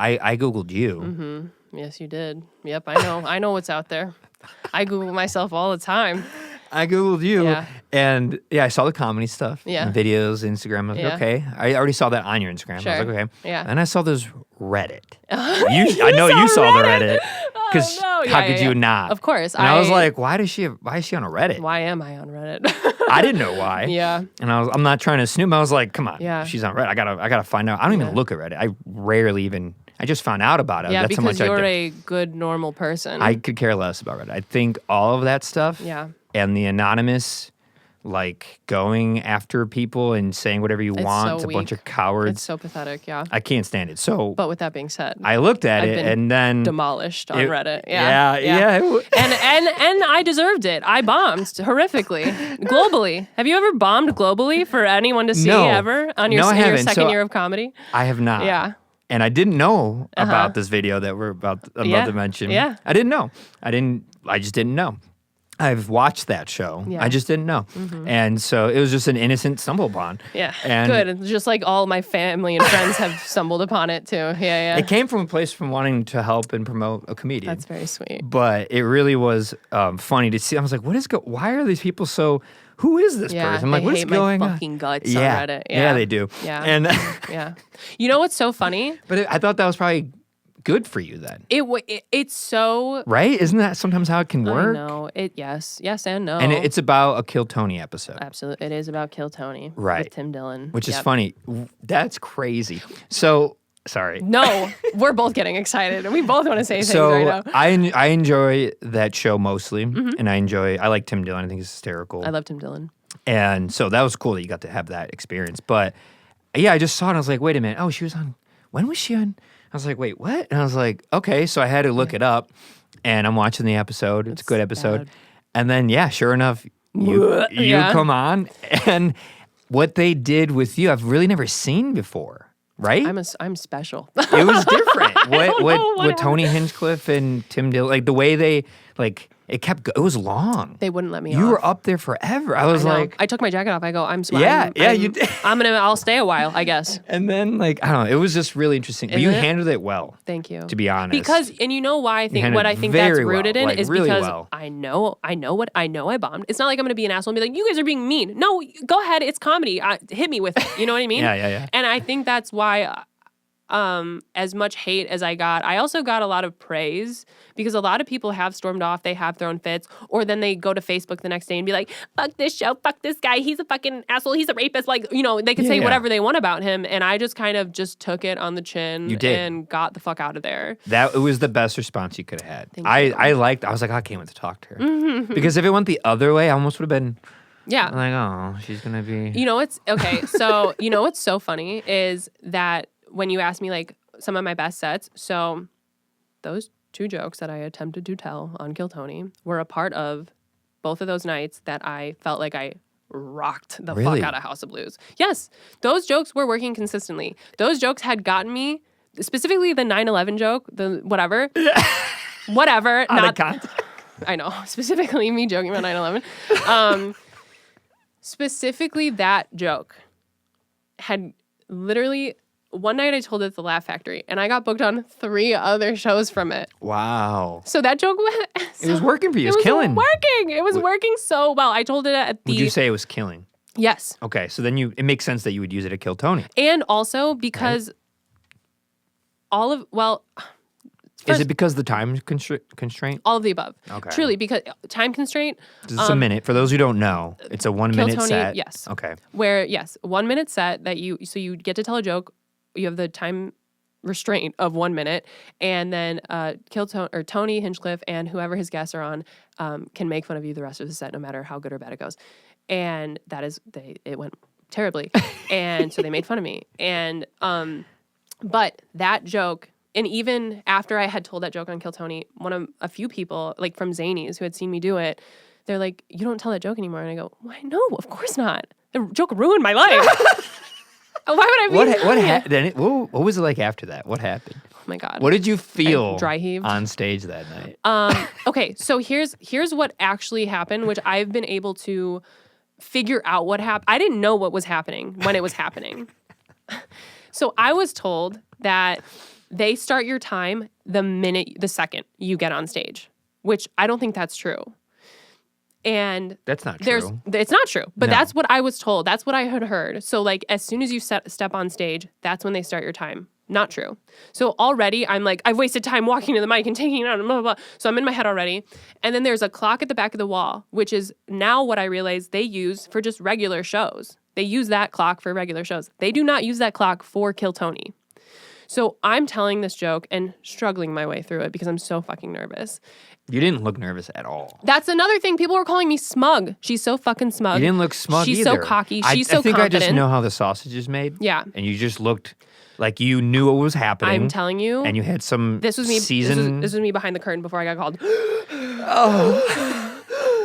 I Googled you. Mm-hmm. Yes, you did. Yep, I know. I know what's out there. I Google myself all the time. I Googled you, and I saw the comedy stuff, videos, Instagram. I was like, okay. I already saw that on your Instagram. Sure. I was like, okay. Yeah. And I saw this Reddit. I know you saw the Reddit. Because how could you not? Of course. And I was like, why is she on a Reddit? Why am I on Reddit? I didn't know why. Yeah. And I'm not trying to snoop. I was like, come on. Yeah. She's on Reddit. I gotta find out. I don't even look at Reddit. I rarely even. I just found out about it. Yeah, That's because how much you're a good, normal person. I could care less about Reddit. I think all of that stuff. Yeah. And the anonymous, like, going after people and saying whatever you want. It's a bunch of cowards. It's so pathetic, yeah. I can't stand it. So, but with that being said, I looked at it and then demolished on Reddit. Yeah. And I deserved it. I bombed horrifically, globally. Have you ever bombed globally for anyone to see ever on your second year of comedy? I have not. Yeah. And I didn't know about this video that we're about to mention. Yeah. I didn't know. I just didn't know. I've watched that show. Yeah. I just didn't know. Mm-hmm. And so it was just an innocent stumble upon. Yeah. And good. Just like all my family and friends have stumbled upon it too. Yeah. It came from a place from wanting to help and promote a comedian. That's very sweet. But it really was funny to see. I was like, why are these people so... Who is this person? I'm like, what's going on? My fucking guts on Reddit. Yeah, they do. Yeah. And yeah. You know what's so funny? But I thought that was probably good for you then. It's so... Right? Isn't that sometimes how it can work? No. Yes and no. And it's about a Kill Tony episode. Absolutely. It is about Kill Tony. Right. With Tim Dillon. Which is funny. That's crazy. So... Sorry. No, we're both getting excited, and we both want to say things right now. I enjoy that show mostly, and I like Tim Dillon. I think he's hysterical. I love Tim Dillon. And so that was cool that you got to have that experience. But yeah, I just saw it and I was like, wait a minute. Oh, she was on, when was she on? I was like, wait, what? And I was like, okay. So I had to look it up, and I'm watching the episode. It's a good episode. Bad. And then, sure enough, you come on, and what they did with you, I've really never seen before. Right? I'm special. It was different. What Tony Hinchcliffe and Tim Dillon, like the way they, like, it was long. They wouldn't let me You off. were up there forever. I was like... I took my jacket off. I go, you did. I'll stay a while, I guess. And then, like, I don't know. It was just really interesting. But you handled it well. Thank you. To be honest. Because, and you know why I think, what I think that's rooted in is really because I know I bombed. It's not like I'm going to be an asshole and be like, you guys are being mean. No, go ahead. It's comedy. Hit me with it. You know what I mean? Yeah. And I think that's why... as much hate as I got, I also got a lot of praise because a lot of people have stormed off, they have thrown fits, or then they go to Facebook the next day and be like, fuck this show, fuck this guy, he's a fucking asshole, he's a rapist, like, you know, they could say whatever they want about him, and I just kind of just took it on the chin and got the fuck out of there. It was the best response you could have had. I was like, I can't wait to talk to her. Mm-hmm. Because if it went the other way, I almost would have been... Yeah. Like, oh, she's going to be... You know what's... Okay, so, you know what's so funny is that when you ask me, like, some of my best sets, so those 2 jokes that I attempted to tell on Kill Tony were a part of both of those nights that I felt like I rocked the fuck out of House of Blues. Yes, those jokes were working consistently. Those jokes had gotten me, specifically the 9/11 joke, the whatever. I know, specifically me joking about 9/11. Specifically that joke had literally... One night I told it at the Laugh Factory, and I got booked on 3 other shows from it. Wow. So that joke it was working for you. It was killing. It was working so well. I told it at the... Would you say it was killing? Yes. Okay, so then it makes sense that you would use it to Kill Tony. And also because is it because the time constraint? All of the above. Okay. Truly, because time constraint. It's a minute. For those who don't know, it's a 1 minute Kill Tony, set. Yes. Okay. Where, 1 minute set that you get to tell a joke. You have the time restraint of 1 minute, and then Tony Hinchcliffe and whoever his guests are on can make fun of you the rest of the set, no matter how good or bad it goes. And it went terribly, and so they made fun of me. And but that joke, and even after I had told that joke on Kill Tony, a few people like from Zanies who had seen me do it, they're like, "You don't tell that joke anymore," and I go, "Why? No, of course not. The joke ruined my life." Why would I be? What was it like after that? What happened? Oh my God. What did you feel dry heaved on stage that night? Okay, so here's what actually happened, which I've been able to figure out what happened. I didn't know what was happening when it was happening. So I was told that They start your time the second you get on stage, which I don't think that's true. And that's not true. It's not true, but No. that's what I was told. That's what I had heard. So like as soon as you step on stage, that's when they start your time. Not true. So already I'm like, I've wasted time walking to the mic and taking it out and blah, blah, blah. So I'm in my head already. And then there's a clock at the back of the wall, which is now what I realize they use for just regular shows. They use that clock for regular shows. They do not use that clock for Kill Tony. So I'm telling this joke and struggling my way through it because I'm so fucking nervous. You didn't look nervous at all. That's another thing. People were calling me smug. She's so fucking smug. You didn't look smug She's either. so cocky. She's so I think confident. I just know how the sausage is made. Yeah. And you just looked like you knew what was happening. I'm telling you. And you had some This was me. season. This was me behind the curtain before I got called.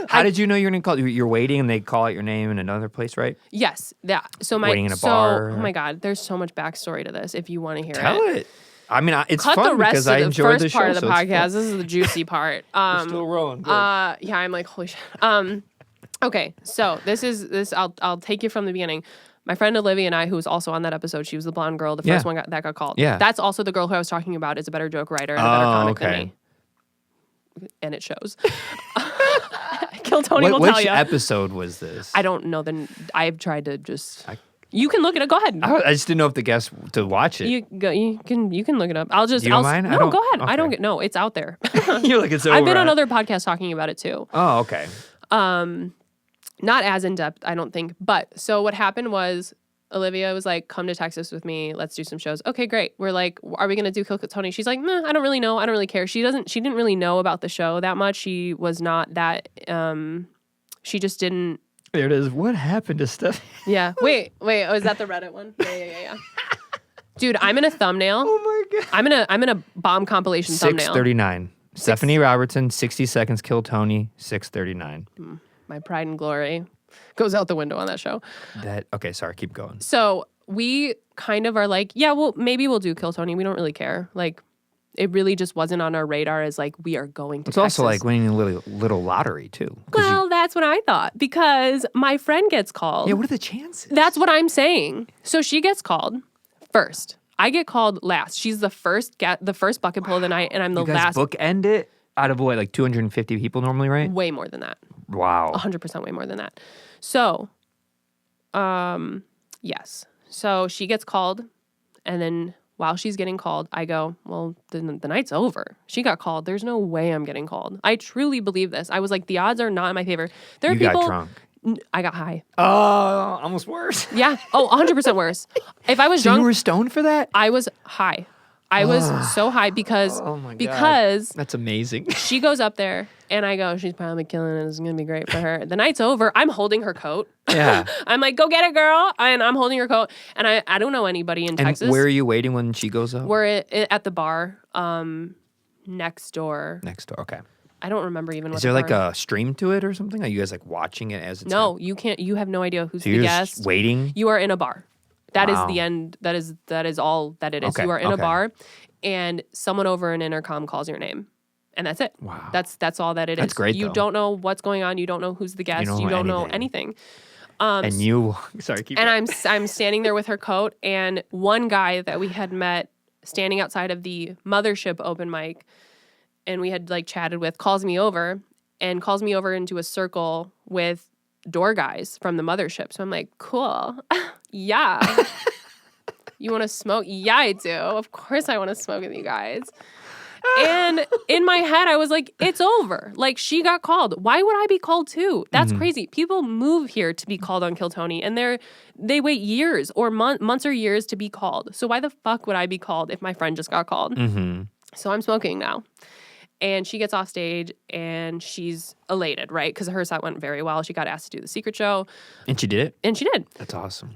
How did you know you were going to call? You're waiting and they call out your name in another place, right? Yes. Yeah. So Waiting in a bar. Oh my God. There's so much backstory to this if you want to hear Tell it. I mean, it's Cut fun the rest because of I the enjoyed first the show. part of the so it's podcast. fun. This is the juicy part. We're still rolling. Good. Yeah, I'm like, holy shit. Okay, so this. I'll take you from the beginning. My friend Olivia and I, who was also on that episode, she was the blonde girl, the first one that got called. Yeah. That's also the girl who I was talking about is a better joke writer and a better comic than okay. me. And it shows. Kill Tony will tell Which you. episode was this? I don't know. Then I've tried to just. You can look it up. Go ahead. I just didn't know if the guests to watch it. You can look it up. I'll just. Do you mind? No, go ahead. Okay. I don't get. No, it's out there. You're like it's over. I've been on other podcasts talking about it too. Oh, okay. Not as in depth, I don't think. But so what happened was Olivia was like, "Come to Texas with me. Let's do some shows." Okay, great. We're like, "Are we gonna do Kill Tony?" She's like, "Nah, I don't really know. I don't really care." She didn't really know about the show that much. She was not that. She just didn't. There it is. What happened to Steph? Yeah. Wait. Oh, is that the Reddit one? Yeah. Dude, I'm in a thumbnail. Oh my god. I'm in a bomb compilation thumbnail. 6:39. Stephanie Robertson, 60 seconds, Kill Tony, 6:39. My pride and glory goes out the window on that show. Okay, sorry, keep going. So we kind of are like, yeah, well, maybe we'll do Kill Tony. We don't really care. Like, it really just wasn't on our radar as like, we are going to It's Texas. also like winning a little lottery too. Well, that's what I thought because my friend gets called. Yeah, what are the chances? That's what I'm saying. So she gets called first. I get called last. She's the first bucket pull of the night, and I'm the you guys last. bookend it out of what, like 250 people normally, right? Way more than that. Wow. 100% way more than that. So, yes. So she gets called, and then while she's getting called, I go, well, the night's over. She got called. There's no way I'm getting called. I truly believe this. I was like, the odds are not in my favor. There are You people. got drunk. I got high. Oh, almost worse. Yeah. Oh, 100% worse. If I was So drunk, you were stoned for that? I was high. I was so high because Oh my God. because That's amazing. she goes up there and I go, she's probably killing it. It's going to be great for her. The night's over. I'm holding her coat. Yeah. I'm like, go get it, girl. And I'm holding her coat. And I don't know anybody in And Texas. where are you waiting when she goes up? We're at the bar next door. Next door. Okay. I don't remember even what Is there the like bar a stream to it or something? Are you guys like watching it as it's No, you can't. You have no idea who's So the you're guest. just waiting? You are in a bar. That is Wow. the end. That is all that it is. Okay, You are in a okay. bar, and someone over an intercom calls your name, and that's it. Wow. That's all that it is. That's great, You though. don't know what's going on. You don't know who's the guest. don't You know don't know anything. anything. And you, sorry, keep And going. I'm standing there with her coat, and one guy that we had met standing outside of the mothership open mic, and we had like chatted with, calls me over into a circle with door guys from the mothership. So I'm like, cool, yeah. You want to smoke? Yeah, I do. Of course, I want to smoke with you guys. And in my head, I was like, it's over. Like, she got called. Why would I be called too? That's crazy. People move here to be called on Kill Tony, and they wait years or months or years to be called. So why the fuck would I be called if my friend just got called? Mm-hmm. So I'm smoking now. And she gets off stage, and she's elated, right? Because her set went very well. She got asked to do the secret show. And she did it? And she did. That's awesome.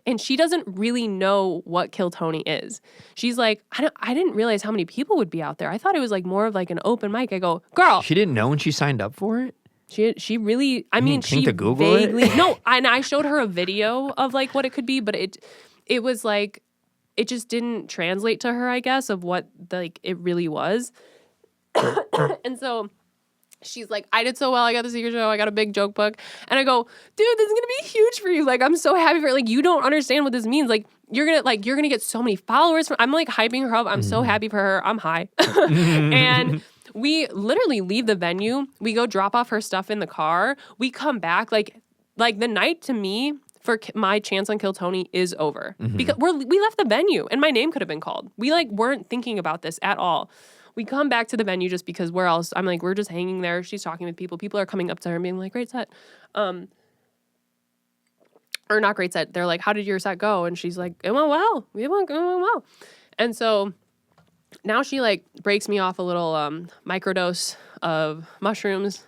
And she doesn't really know what Kill Tony is. She's like, I didn't realize how many people would be out there. I thought it was like more of like an open mic. I go, girl. She didn't know when she signed up for it? She really, I mean, think she to Google it? vaguely, no, and I showed her a video of like what it could be, but it was like, it just didn't translate to her, I guess, of what like it really was. And so she's like, I did so well. I got the secret show. I got a big joke book. And I go, dude, this is going to be huge for you. Like, I'm so happy for it. Like, you don't understand what this means. Like, you're gonna get so many followers. I'm like hyping her up. I'm so happy for her. I'm high. And we literally leave the venue. We go drop off her stuff in the car. We come back like the night to me for my chance on Kill Tony is over because we left the venue and my name could have been called. We like weren't thinking about this at all. We come back to the venue just because where else? I'm like, we're just hanging there. She's talking with people. People are coming up to her and being like, great set. Or not great set. They're like, how did your set go? And she's like, it went well. It went well. And so now she like breaks me off a little microdose of mushrooms.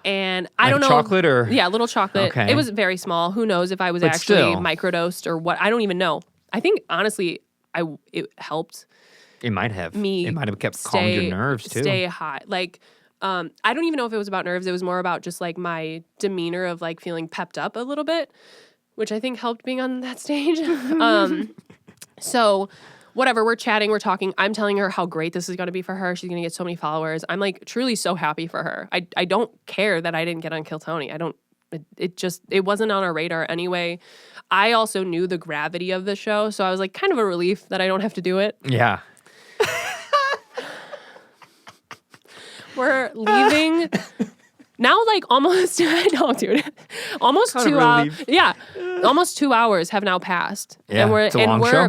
And I don't know. Chocolate or? Yeah, a little chocolate. Okay. It was very small. Who knows if I was But actually still. microdosed or what. I don't even know. I think, honestly, it helped It might have. me. It might have kept calmed your nerves too. Stay high. Like, I don't even know if it was about nerves. It was more about just like my demeanor of like feeling pepped up a little bit, which I think helped being on that stage. So whatever, we're chatting, we're talking. I'm telling her how great this is going to be for her. She's going to get so many followers. I'm like truly so happy for her. I don't care that I didn't get on Kill Tony. It wasn't on our radar anyway. I also knew the gravity of the show. So I was like kind of a relief that I don't have to do it. Yeah. We're leaving now, like almost, I know, dude, almost Kind of 2 hours. relief. Yeah. Almost 2 hours have now passed. Yeah, it's a long show.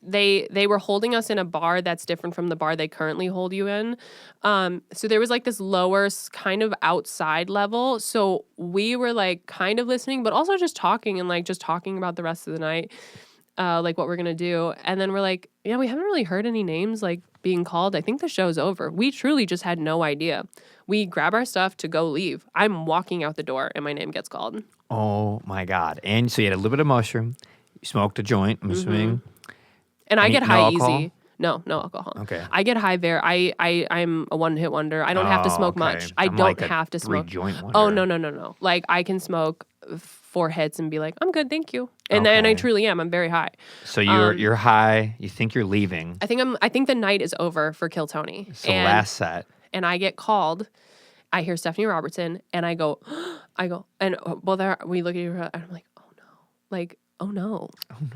They were holding us in a bar that's different from the bar they currently hold you in. So there was like this lower kind of outside level. So we were like kind of listening, but also just talking and like just talking about the rest of the night, like what we're going to do. And then we're like, yeah, we haven't really heard any names like being called. I think the show's over. We truly just had no idea. We grab our stuff to go leave. I'm walking out the door and my name gets called. Oh my God. And so you had a little bit of mushroom. You smoked a joint, I'm assuming. And I Any- get no high alcohol? easy. No alcohol. Okay. I get high very. I'm a one-hit wonder. I don't have to smoke okay. much. I I'm don't like a have to smoke. 3-joint wonder. Oh no. Like I can smoke 4 hits and be like, I'm good, thank you. And then I Okay. truly am. I'm very high. So you're high. You think you're leaving. I think the night is over for Kill Tony. So last set. And I get called. I hear Stephanie Robertson, and I go, and we look at each other, and I'm like, oh no, like, oh no.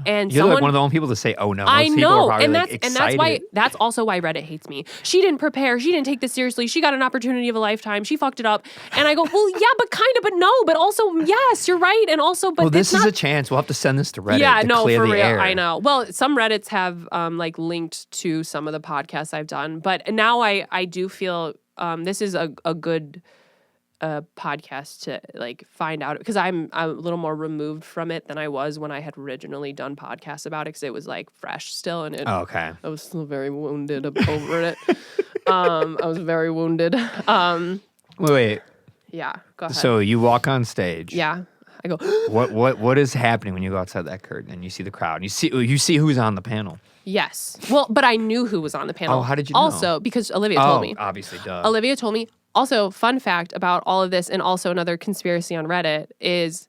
And You're like one of the only people to say, "Oh no." I Most people are know, probably, and like, that's also why Reddit hates me. She didn't prepare. She didn't take this seriously. She got an opportunity of a lifetime. She fucked it up. And I go, well, yeah, but kind of, but no, but also, yes, you're right, and also, but Well, this it's is not. a chance. We'll have to send this to Reddit. Yeah, to no, clear for the real. air. I know. Well, some Reddits have like linked to some of the podcasts I've done, but now I do feel this is a good podcast to like find out because I'm a little more removed from it than I was when I had originally done podcasts about it because it was like fresh still and Oh, okay. I was still very wounded over it. I was very wounded. Wait. Yeah, go ahead. So you walk on stage. Yeah, I go. What is happening when you go outside that curtain and you see the crowd? And you see who's on the panel. Yes. Well, but I knew who was on the panel. Oh, how did you know? Also, because Olivia told me. Obviously, duh. Olivia told me. Also, fun fact about all of this, and also another conspiracy on Reddit is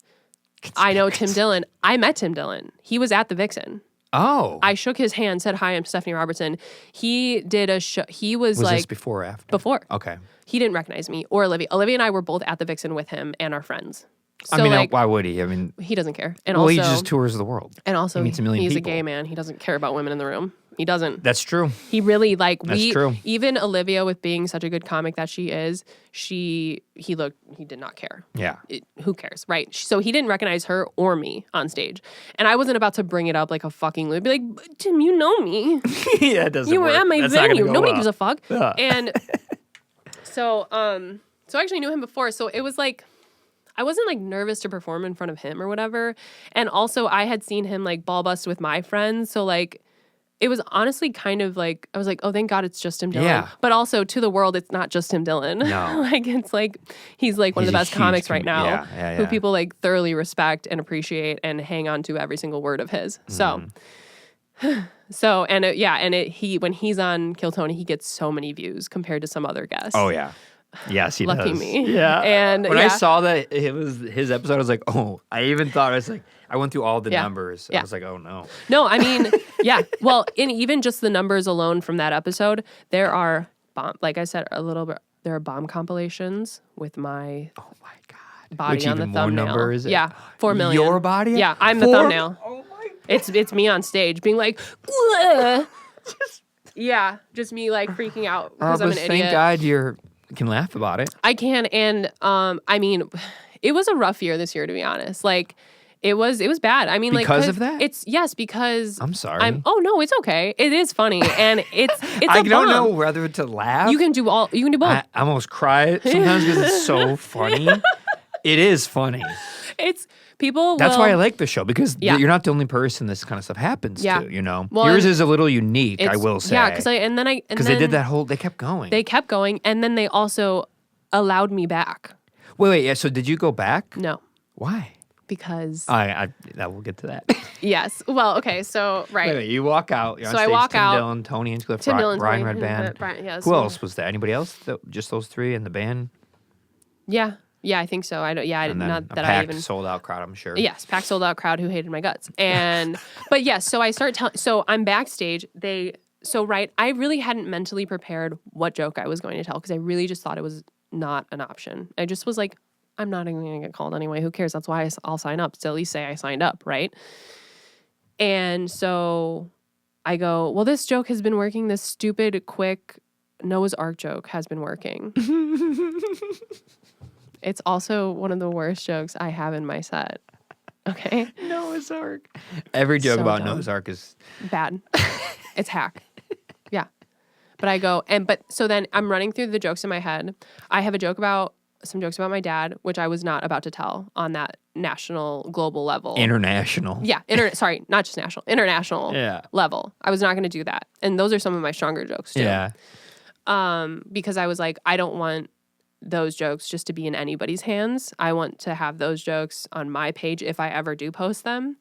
I know Tim Dillon. I met Tim Dillon. He was at the Vixen. Oh. I shook his hand, said hi, I'm Stephanie Robertson. He did a show. He was like. This before or after? Before. Okay. He didn't recognize me or Olivia. Olivia and I were both at the Vixen with him and our friends. So I mean, like, why would he? I mean, he doesn't care. And well, also, he just tours the world. and also, he meets a million he's people. a gay man. He doesn't care about women in the room. He doesn't. That's true. He really That's true. Even Olivia, with being such a good comic that she is, he did not care. Yeah. Who cares, right? So he didn't recognize her or me on stage, and I wasn't about to bring it up like a fucking loop. Be like, Tim, you know me. Yeah, it doesn't You were work. at my That's not gonna venue. go Nobody well. gives a fuck. Yeah. And so I actually knew him before. So it was like, I wasn't like nervous to perform in front of him or whatever. And also I had seen him like ball bust with my friends. So like, it was honestly kind of like, I was like, oh, thank God it's just Tim Dillon. Yeah. But also to the world, it's not just Tim Dillon. No. Like, it's like, he's like one He's of the a best huge comics right now. yeah. Who people like thoroughly respect and appreciate and hang on to every single word of his. So, when he's on Kill Tony, he gets so many views compared to some other guests. Oh, yeah. Yes, he Lucky does. me. Yeah. And when yeah. I saw that it was his episode, I was like, oh, I even thought, I went through all the Yeah. numbers. Yeah. I was like, oh, no. No, I mean, yeah. Well, in even just the numbers alone from that episode, there are like I said a little bit, there are bomb compilations with my Oh, my God. body Which on the even more thumbnail. number is it? Yeah, 4 million. Your body? Yeah, I'm the 4? thumbnail. Oh, my It's me on stage being like, "Ugh." Yeah, just me like freaking out because I'm an idiot. Thank God you can laugh about it. I can, and I mean, it was a rough year this year, to be honest. Like, it was bad. I mean, because of that? Because I'm sorry. oh no, it's okay. It is funny, and it's I a don't know bomb. whether to laugh. You can do both. I almost cry sometimes because it's so funny. It is funny. It's people. That's why I like the show, because Yeah. you're not the only person this kind of stuff happens to. You know, Well, yours is a little unique. I will say. Yeah, because they did that whole. They kept going. They kept going, and then they also allowed me back. Wait. Yeah. So did you go back? No, Why? because I we'll get to that. yes. Well, okay. So right. Wait, you walk out. You're on So I stage, walk Tim out. Dillon, Tony Hinchcliffe, Tim Dillon, Brian Tony, Red Band. Brian, yes. Who else was there? Anybody else? Just those three in the band? Yeah, I think so. I don't. Yeah, And then not a that packed, I even. sold out crowd, I'm sure. Yes, packed sold out crowd who hated my guts. And but yes, so I start telling. So I'm backstage. I really hadn't mentally prepared what joke I was going to tell because I really just thought it was not an option. I just was like, I'm not even going to get called anyway. Who cares? That's why I'll sign up. So at least say I signed up, right? And so I go, well, this joke has been working. This stupid, quick Noah's Ark joke has been working. It's also one of the worst jokes I have in my set. Okay? Noah's Ark. Every joke So about dumb. Noah's Ark is Bad. It's hack. Yeah. But I go, so then I'm running through the jokes in my head. I have some jokes about my dad, which I was not about to tell on that national, global level. international. Yeah. Sorry, not just national, international Yeah. level. I was not going to do that. And those are some of my stronger jokes too. Yeah. Because I was like, I don't want those jokes just to be in anybody's hands. I want to have those jokes on my page if I ever do post them.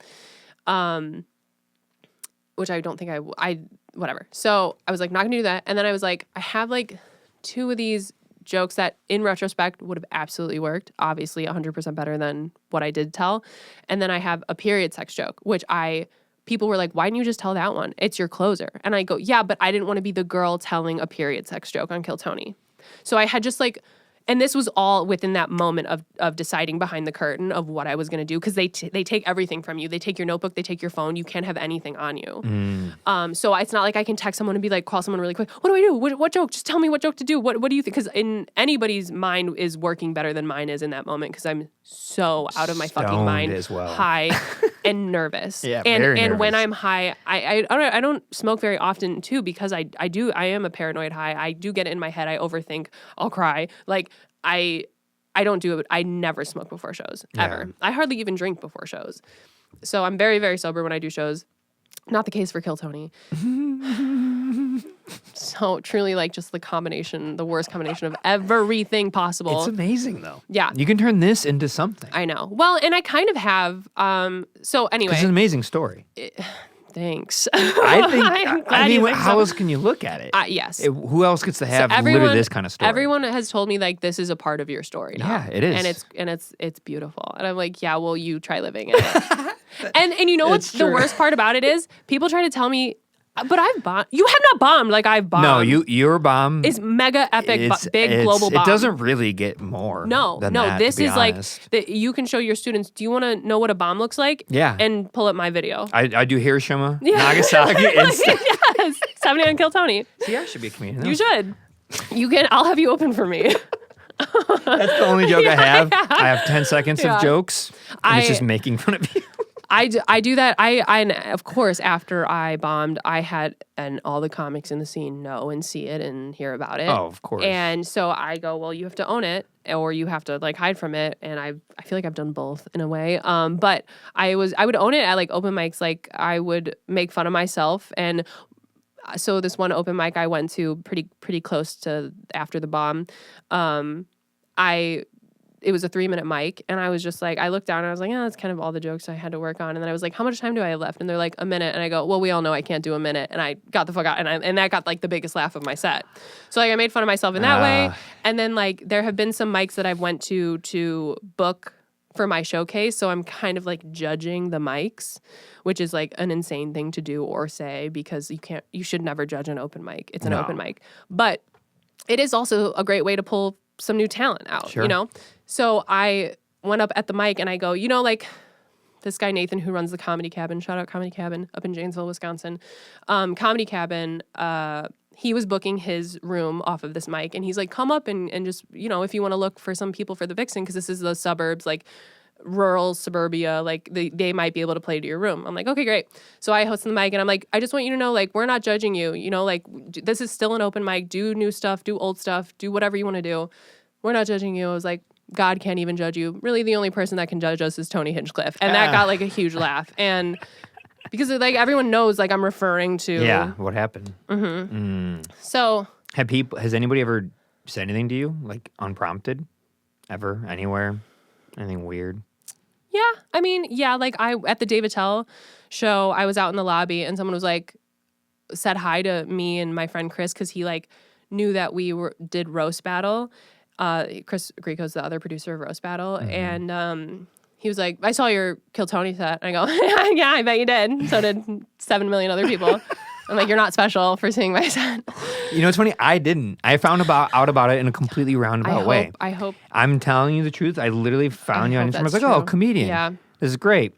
Which I don't think whatever. So I was like, not gonna do that. And then I was like, I have like 2 of these jokes that in retrospect would have absolutely worked. Obviously 100% better than what I did tell. And then I have a period sex joke, which people were like, why didn't you just tell that one? It's your closer. And I go, yeah, but I didn't want to be the girl telling a period sex joke on Kill Tony. So I had just like, and this was all within that moment of deciding behind the curtain of what I was going to do, because they take everything from you. They take your notebook, they take your phone. You can't have anything on you. So it's not like I can text someone and be like, call someone really quick. What do I do? What joke? Just tell me what joke to do. What do you think? Because in anybody's mind is working better than mine is in that moment, because I'm so out of my fucking Stoned mind, as well. high and nervous. Yeah, and very and when nervous. I'm high, I don't smoke very often too, because I am a paranoid high. I do get it in my head. I overthink. I'll cry. Like I don't do it. I never smoke before shows, ever. Yeah. I hardly even drink before shows. So I'm very, very sober when I do shows. Not the case for Kill Tony. So truly, like, just the worst combination of everything possible. It's amazing though. Yeah. You can turn this into something. I know. Well, and I kind of have. So anyway. It's an amazing story. Thanks. I think. I'm glad you think how so. else can you look at it? Yes. Who else gets to have everyone, literally this kind of story? Everyone has told me like this is a part of your story now. Yeah, it is. And it's beautiful. And I'm like, yeah, well, you try living it. and you know what's the worst part about it is people try to tell me, but I've bombed. You have not bombed like I've bombed. No, your bomb is mega epic, big global bomb. It doesn't really get more. Than that, this to be is honest. like you can show your students. Do you want to know what a bomb looks like? Yeah. And pull up my video. I do Hiroshima, Nagasaki, and stuff. Yes, 79 Kill Tony. See, I should be a comedian. You should. I'll have you open for me. That's the only joke I have. I have 10 seconds of jokes, and it's just making fun of you. I do that. I of course, after I bombed, I had, and all the comics in the scene know and see it and hear about it. Oh, of course. And so I go, well, you have to own it, or you have to like hide from it. And I feel like I've done both in a way. But I would own it at like open mics. Like I would make fun of myself. And so this one open mic I went to pretty close to after the bomb, it was a 3-minute mic, and I was just like, I looked down and I was like, oh, that's kind of all the jokes I had to work on. And then I was like, how much time do I have left? And they're like, a minute. And I go, well, we all know I can't do a minute. And I got the fuck out, and that got like the biggest laugh of my set. So like I made fun of myself in that way. And then like there have been some mics that I've went to book for my showcase. So I'm kind of like judging the mics, which is like an insane thing to do or say, because you should never judge an open mic. It's an open mic. But it is also a great way to pull some new talent out, Sure. you know? So I went up at the mic and I go, like this guy Nathan who runs the Comedy Cabin, shout out Comedy Cabin up in Janesville, Wisconsin. Comedy Cabin, he was booking his room off of this mic, and he's like, come up and just, you know, if you want to look for some people for the Vixen, because this is the suburbs, like rural suburbia, like they might be able to play to your room. I'm like, okay, great. So I host the mic, and I'm like, I just want you to know, like, we're not judging you, you know, like this is still an open mic. Do new stuff, do old stuff, do whatever you want to do. We're not judging you. I was like, God can't even judge you. Really, the only person that can judge us is Tony Hinchcliffe. And that got like a huge laugh. And because like everyone knows like I'm referring to. Yeah, what happened? So Has anybody ever said anything to you, like unprompted? Ever? Anywhere? Anything weird? yeah, I mean, yeah, like at the Dave Attell show, I was out in the lobby and someone was like, said hi to me and my friend Chris because he like knew that we did Roast Battle. Chris Grieco's the other producer of Roast Battle. And he was like, I saw your Kill Tony set. And I go, yeah, I bet you did. So did 7 million other people. I'm like, you're not special for seeing my set. You know, it's funny. I didn't. I found out about it in a completely roundabout way. I hope. I'm telling you the truth. I literally found you on Instagram. I was like, oh, comedian. Yeah. This is great.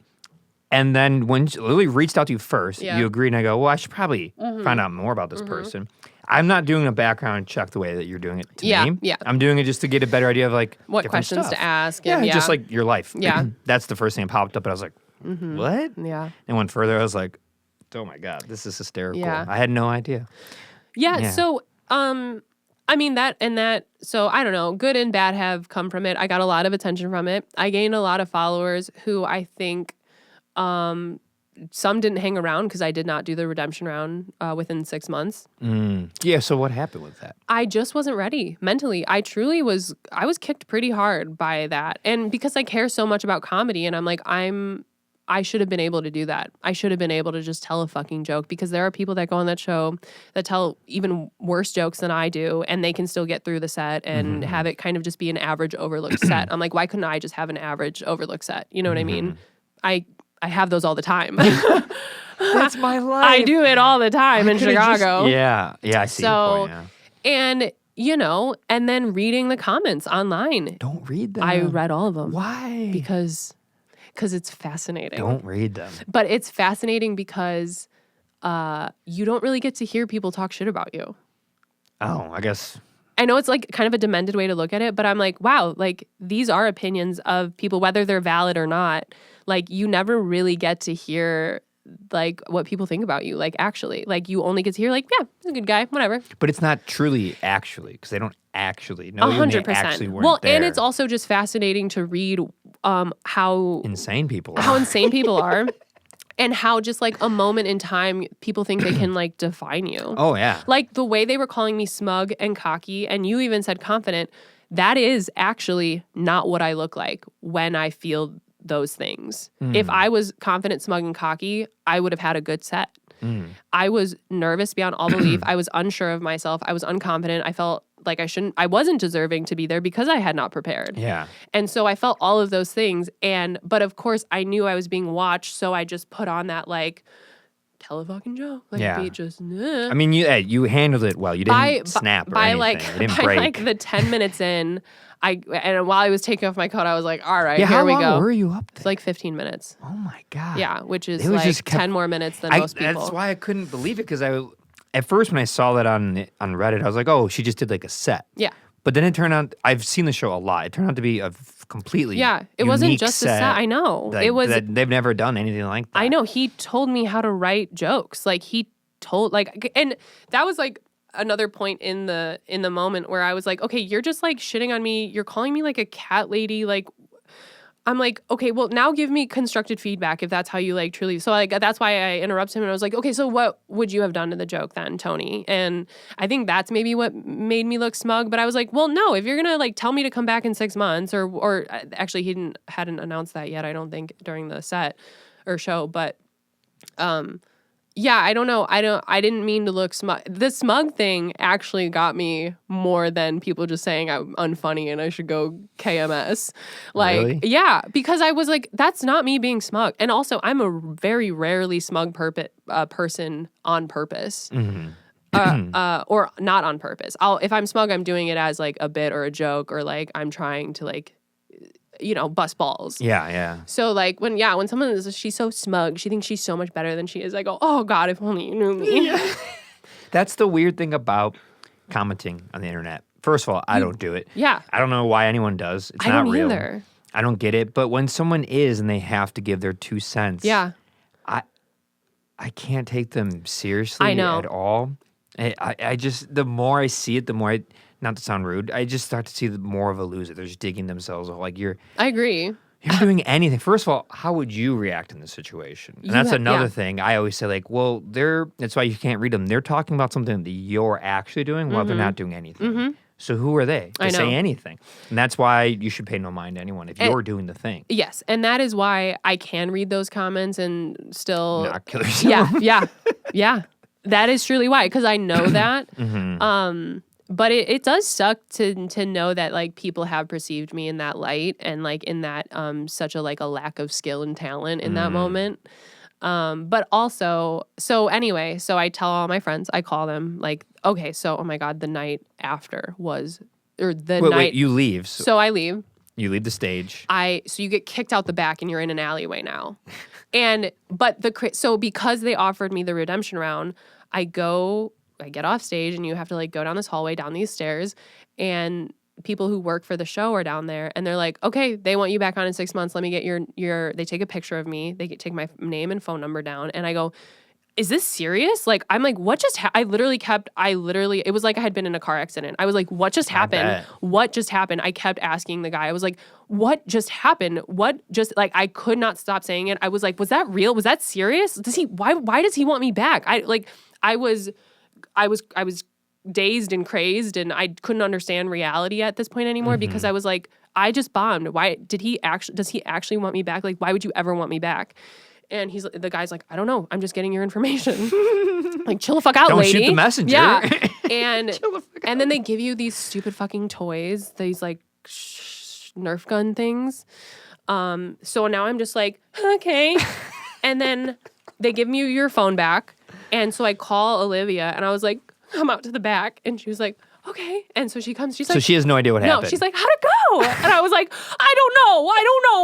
And then when Lily reached out to you first, Yeah. you agreed, and I go, well, I should probably find out more about this person. I'm not doing a background check the way that you're doing it to me. Yeah. I'm doing it just to get a better idea of like What different questions stuff. to ask. Yeah, And just like your life. Yeah. That's the first thing that popped up, and I was like, what? Yeah. And went further, I was like, oh my God, this is hysterical. Yeah. I had no idea. Yeah. So, I mean, so I don't know, good and bad have come from it. I got a lot of attention from it. I gained a lot of followers who I think, some didn't hang around because I did not do the redemption round within 6 months. Yeah, so what happened with that? I just wasn't ready mentally. I was kicked pretty hard by that. And because I care so much about comedy and I'm like, I should have been able to do that. I should have been able to just tell a fucking joke because there are people that go on that show that tell even worse jokes than I do and they can still get through the set and have it kind of just be an average overlooked set. I'm like, why couldn't I just have an average overlooked set? You know what I mean? I have those all the time. That's my life. I do it all the time in Chicago. Yeah, I see your point, yeah. And, you know, and then reading the comments online. Don't read them. I read all of them. Why? Because it's fascinating. Don't read them. But it's fascinating because you don't really get to hear people talk shit about you. Oh, I guess. I know it's like kind of a demented way to look at it, but I'm like, wow, like these are opinions of people, whether they're valid or not. Like you never really get to hear like what people think about you. Like actually, like you only get to hear like, yeah, he's a good guy, whatever. But it's not truly actually because they don't actually know you. 100%. Actually weren't well, there. and it's also just fascinating to read how insane people are. How insane people are. And how just like a moment in time, people think they can like define you. Oh, yeah. Like the way they were calling me smug and cocky, and you even said confident, that is actually not what I look like when I feel those things. If I was confident, smug, and cocky, I would have had a good set. I was nervous beyond all belief. I was unsure of myself. I was unconfident. I felt like I wasn't deserving to be there because I had not prepared. Yeah. And so I felt all of those things. But of course I knew I was being watched. So I just put on that like, tell a fucking joke. Like Yeah. be just, nah. I mean, you handled it well. You didn't snap or anything. You didn't break. Like the 10 minutes in, and while I was taking off my coat, I was like, all right, yeah, here we go. How long were you up there? It's like 15 minutes. Oh my God. Yeah, which is It was like just 10 more minutes than most people. That's why I couldn't believe it because at first when I saw that on Reddit, I was like, oh, she just did like a set. Yeah. But then it turned out, I've seen the show a lot. It turned out to be a completely it wasn't unique just a set. I know. Like, it was. they've never done anything like that. I know. He told me how to write jokes. Like he told and that was like another point in the moment where I was like, okay, you're just like shitting on me. You're calling me like a cat lady. Like I'm like, okay, well now give me constructive feedback if that's how you like truly. So like that's why I interrupted him and I was like, okay, so what would you have done to the joke then, Tony? And I think that's maybe what made me look smug. But I was like, well, no, if you're gonna like tell me to come back in 6 months or actually he hadn't announced that yet. I don't think during the set or show, but yeah, I don't know. I didn't mean to look smug. The smug thing actually got me more than people just saying I'm unfunny and I should go KMS. Like, Really? yeah, because I was like, that's not me being smug. And also, I'm a very rarely smug person on purpose. Or not on purpose. If I'm smug, I'm doing it as like a bit or a joke or like I'm trying to like bust balls. Yeah, yeah. So like when someone is, she's so smug, she thinks she's so much better than she is. I go, oh God, if only you knew me. Yeah. That's the weird thing about commenting on the internet. First of all, I don't do it. Yeah. I don't know why anyone does. It's I not don't real. either. I don't get it. But when someone is and they have to give their 2 cents, Yeah. I can't take them seriously I know. at all. I just, the more I see it, the more not to sound rude, I just start to see more of a loser. They're just digging themselves like I agree. You're doing anything. First of all, how would you react in this situation? And that's another thing. I always say, like, well, that's why you can't read them. They're talking about something that you're actually doing while they're not doing anything. So who are they to say anything? And that's why you should pay no mind to anyone if you're doing the thing. Yes, and that is why I can read those comments and still not kill yourself. Yeah. That is truly why, because I know that. But it does suck to know that like people have perceived me in that light and like in that such a like a lack of skill and talent in that moment. But also, so I tell all my friends, I call them like, okay, so oh my God, the night after was Wait, you leave. So I leave. You leave the stage. So you get kicked out the back and you're in an alleyway now. So because they offered me the redemption round, I get off stage and you have to like go down this hallway, down these stairs, and people who work for the show are down there and they're like, okay, they want you back on in 6 months. Let me get they take a picture of me. They take my name and phone number down. And I go, is this serious? Like, I'm like, what just happened? It was like I had been in a car accident. I was like, what just happened? What just happened? I kept asking the guy. I was like, what just happened? Like, I could not stop saying it. I was like, was that real? Was that serious? Why does he want me back? I was dazed and crazed and I couldn't understand reality at this point anymore because I was like, I just bombed. Why does he actually want me back? Like, why would you ever want me back? And the guy's like, I don't know. I'm just getting your information. Like, chill the fuck out, lady. Don't shoot the messenger. Yeah. And then they give you these stupid fucking toys, these like Nerf gun things. So now I'm just like, okay. And then they give me your phone back. And so I call Olivia and I was like, come out to the back. And she was like, okay. And so she comes, she's like, so she has no idea what happened. No, she's like, how'd it go? And I was like, I don't know.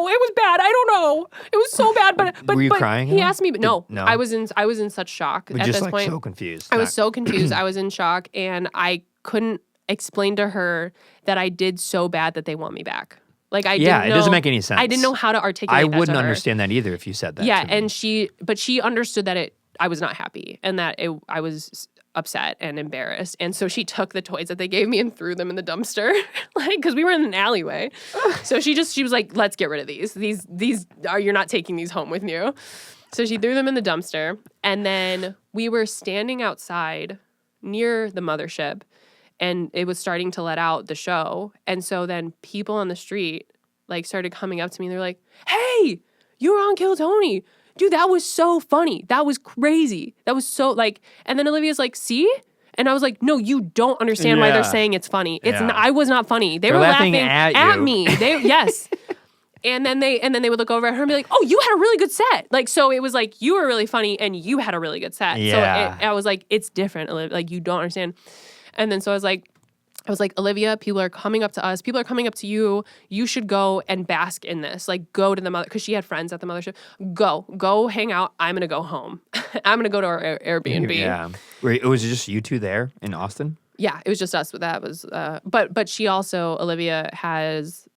It was bad. I don't know. It was so bad. But were you crying? He asked me, but no. No. I was in such shock at this point. So confused. I was so confused. I was in shock and I couldn't explain to her that I did so bad that they want me back. Like it doesn't make any sense. I didn't know how to articulate I that wouldn't to her. understand that either if you said that. Yeah, to me. and she understood that I was not happy and that I was upset and embarrassed. And so she took the toys that they gave me and threw them in the dumpster, like, because we were in an alleyway. So she was like, let's get rid of these. You're not taking these home with you. So she threw them in the dumpster. And then we were standing outside near the mothership and it was starting to let out the show. And so then people on the street like started coming up to me and they're like, hey, you were on Kill Tony. Dude, that was so funny. That was crazy. That was so like, and then Olivia's like, see? And I was like, no, you don't understand why they're saying it's funny. I was not funny. They're laughing at me. Yes. And then they would look over at her and be like, oh, you had a really good set. Like, so it was like, you were really funny and you had a really good set. Yeah. So I was like, it's different, Olivia. Like, you don't understand. And then so I was like, Olivia, people are coming up to us. People are coming up to you. You should go and bask in this. Like, go to the mother, because she had friends at the mothership. Go hang out. I'm going to go home. I'm going to go to our Airbnb. Yeah. Wait, was it just you two there in Austin? Yeah, it was just us. But that was, but she also, Olivia has